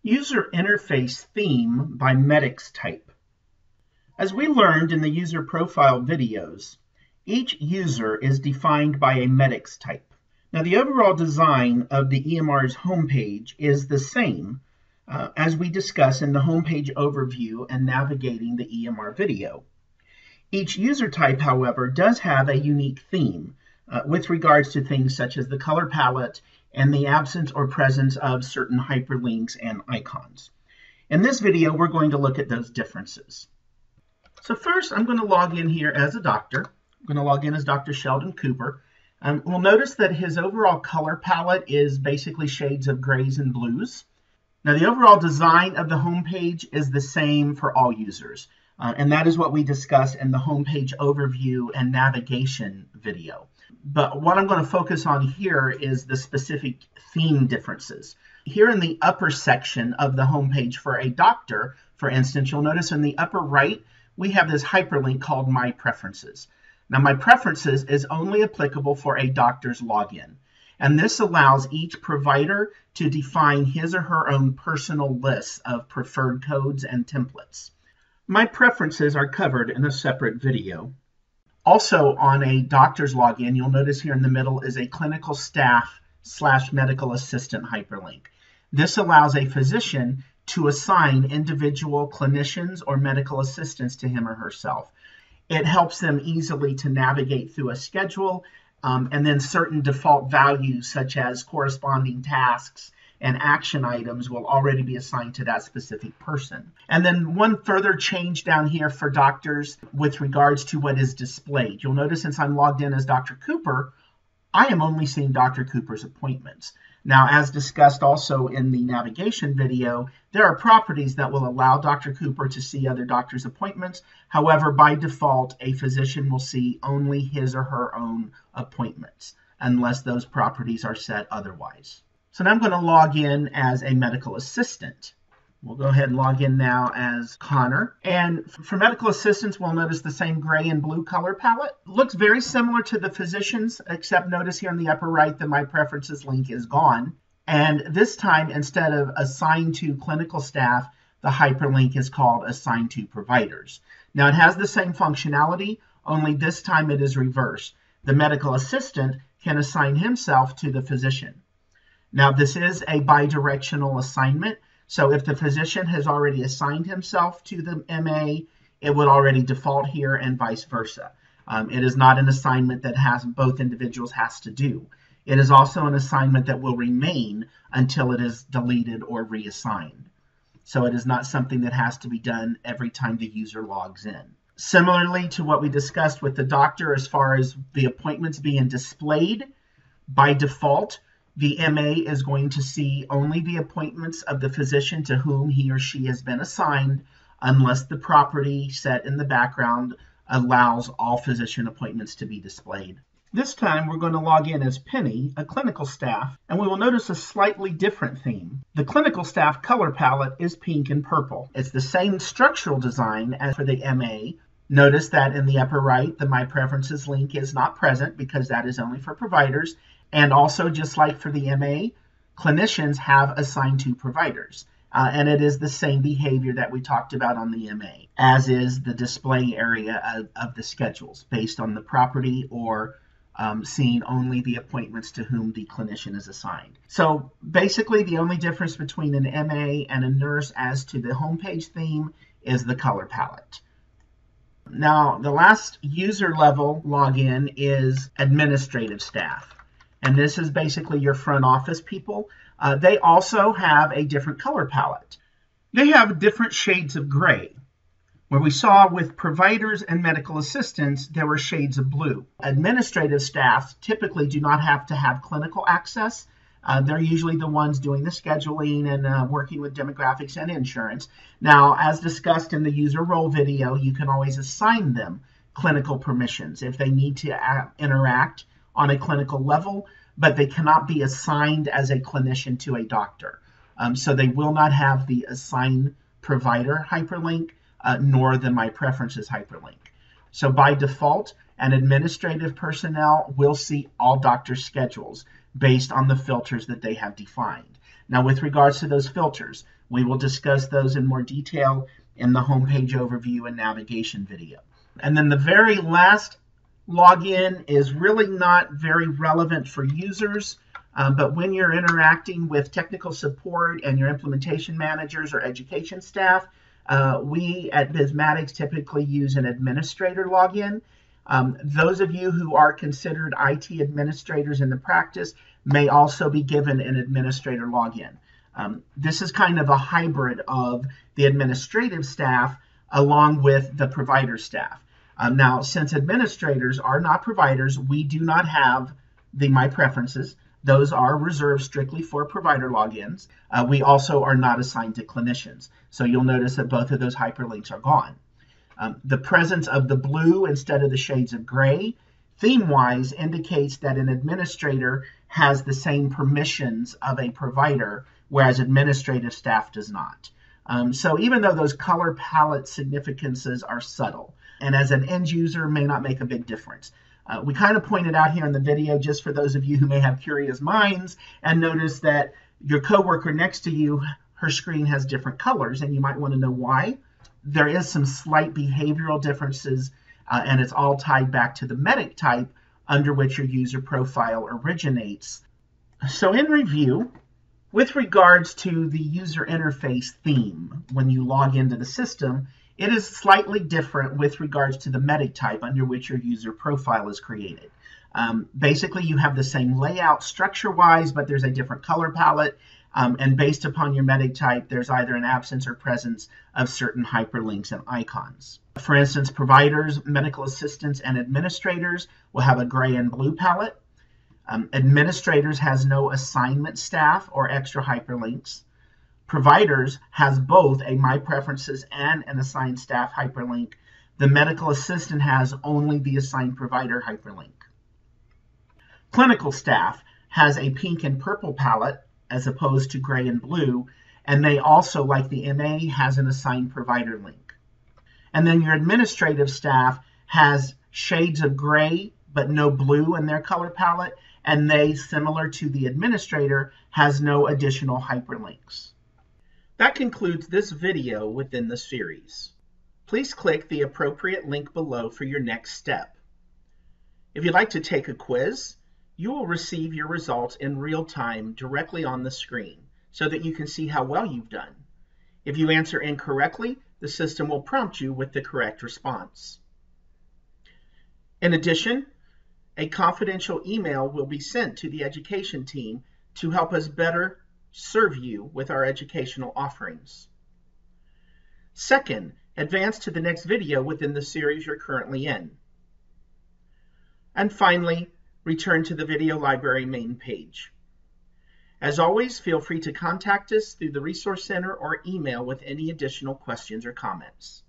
User Interface Theme by Medix Type. As we learned in the user profile videos, each user is defined by a Medix type. Now, the overall design of the EMR's homepage is the same as we discuss in the homepage overview and navigating the EMR video. Each user type, however, does have a unique theme with regards to things such as the color palette and the absence or presence of certain hyperlinks and icons. In this video, we're going to look at those differences. So first, I'm going to log in here as a doctor. I'm going to log in as Dr. Sheldon Cooper. We'll notice that his overall color palette is basically shades of grays and blues. Now, the overall design of the homepage is the same for all users, and that is what we discuss in the homepage overview and navigation video. But what I'm going to focus on here is the specific theme differences. Here in the upper section of the homepage for a doctor, for instance, you'll notice in the upper right, we have this hyperlink called My Preferences. Now, My Preferences is only applicable for a doctor's login. And this allows each provider to define his or her own personal lists of preferred codes and templates. My Preferences are covered in a separate video. Also, on a doctor's login, you'll notice here in the middle is a clinical staff/medical assistant hyperlink. This allows a physician to assign individual clinicians or medical assistants to him or herself. It helps them easily to navigate through a schedule, and then certain default values such as corresponding tasks and action items will already be assigned to that specific person. And then one further change down here for doctors with regards to what is displayed. You'll notice since I'm logged in as Dr. Cooper, I am only seeing Dr. Cooper's appointments. Now, as discussed also in the navigation video, there are properties that will allow Dr. Cooper to see other doctors' appointments. However, by default, a physician will see only his or her own appointments, unless those properties are set otherwise. So now I'm going to log in as a medical assistant. We'll go ahead and log in now as Connor. And for medical assistants, we'll notice the same gray and blue color palette. Looks very similar to the physicians, except notice here in the upper right, the My Preferences link is gone. And this time, instead of assigned to clinical staff, the hyperlink is called assigned to providers. Now, it has the same functionality, only this time it is reversed. The medical assistant can assign himself to the physician. Now, this is a bidirectional assignment. So if the physician has already assigned himself to the MA, it would already default here and vice versa. It is not an assignment that both individuals has to do. It is also an assignment that will remain until it is deleted or reassigned. So it is not something that has to be done every time the user logs in. Similarly to what we discussed with the doctor as far as the appointments being displayed, by default, the MA is going to see only the appointments of the physician to whom he or she has been assigned, unless the property set in the background allows all physician appointments to be displayed. This time we're going to log in as Penny, a clinical staff, and we will notice a slightly different theme. The clinical staff color palette is pink and purple. It's the same structural design as for the MA. Notice that in the upper right, the My Preferences link is not present because that is only for providers. And also, just like for the MA, clinicians have assigned to providers. And it is the same behavior that we talked about on the MA, as is the display area of the schedules based on the property or seeing only the appointments to whom the clinician is assigned. So basically, the only difference between an MA and a nurse as to the homepage theme is the color palette. Now, the last user level login is administrative staff. And this is basically your front office people. They also have a different color palette. They have different shades of gray. Where we saw with providers and medical assistants, there were shades of blue. Administrative staff typically do not have to have clinical access. They're usually the ones doing the scheduling and working with demographics and insurance. Now, as discussed in the user role video, you can always assign them clinical permissions if they need to interact on a clinical level, but they cannot be assigned as a clinician to a doctor. So they will not have the assign provider hyperlink, nor the My Preferences hyperlink. So by default, an administrative personnel will see all doctor schedules based on the filters that they have defined. Now, with regards to those filters, we will discuss those in more detail in the homepage overview and navigation video. And then the very last login is really not very relevant for users, but when you're interacting with technical support and your implementation managers or education staff, we at Bizmatics typically use an administrator login. Those of you who are considered IT administrators in the practice may also be given an administrator login. This is kind of a hybrid of the administrative staff along with the provider staff. Now, since administrators are not providers, we do not have the My Preferences. Those are reserved strictly for provider logins. We also are not assigned to clinicians. So you'll notice that both of those hyperlinks are gone. The presence of the blue instead of the shades of gray, theme-wise, indicates that an administrator has the same permissions of a provider, whereas administrative staff does not. So even though those color palette significances are subtle, and as an end user may not make a big difference, we kind of pointed out here in the video, just for those of you who may have curious minds, and notice that your coworker next to you, her screen has different colors, and you might want to know why. There is some slight behavioral differences, and it's all tied back to the MEDDIC type under which your user profile originates. So in review, with regards to the user interface theme, when you log into the system, it is slightly different with regards to the MEDDIC type under which your user profile is created. Basically, you have the same layout structure-wise, but there's a different color palette. And based upon your MEDDIC type, there's either an absence or presence of certain hyperlinks and icons. For instance, providers, medical assistants, and administrators will have a gray and blue palette. Administrators has no assignment staff or extra hyperlinks. Providers has both a My Preferences and an assigned staff hyperlink. The medical assistant has only the assigned provider hyperlink. Clinical staff has a pink and purple palette as opposed to gray and blue, and they also, like the MA, has an assigned provider link. And then your administrative staff has shades of gray but no blue in their color palette, and they, similar to the administrator, has no additional hyperlinks. That concludes this video within the series. Please click the appropriate link below for your next step. If you'd like to take a quiz, you will receive your results in real time directly on the screen so that you can see how well you've done. If you answer incorrectly, the system will prompt you with the correct response. In addition, a confidential email will be sent to the education team to help us better serve you with our educational offerings. Second, advance to the next video within the series you're currently in. And finally, return to the video library main page. As always, feel free to contact us through the Resource Center or email with any additional questions or comments.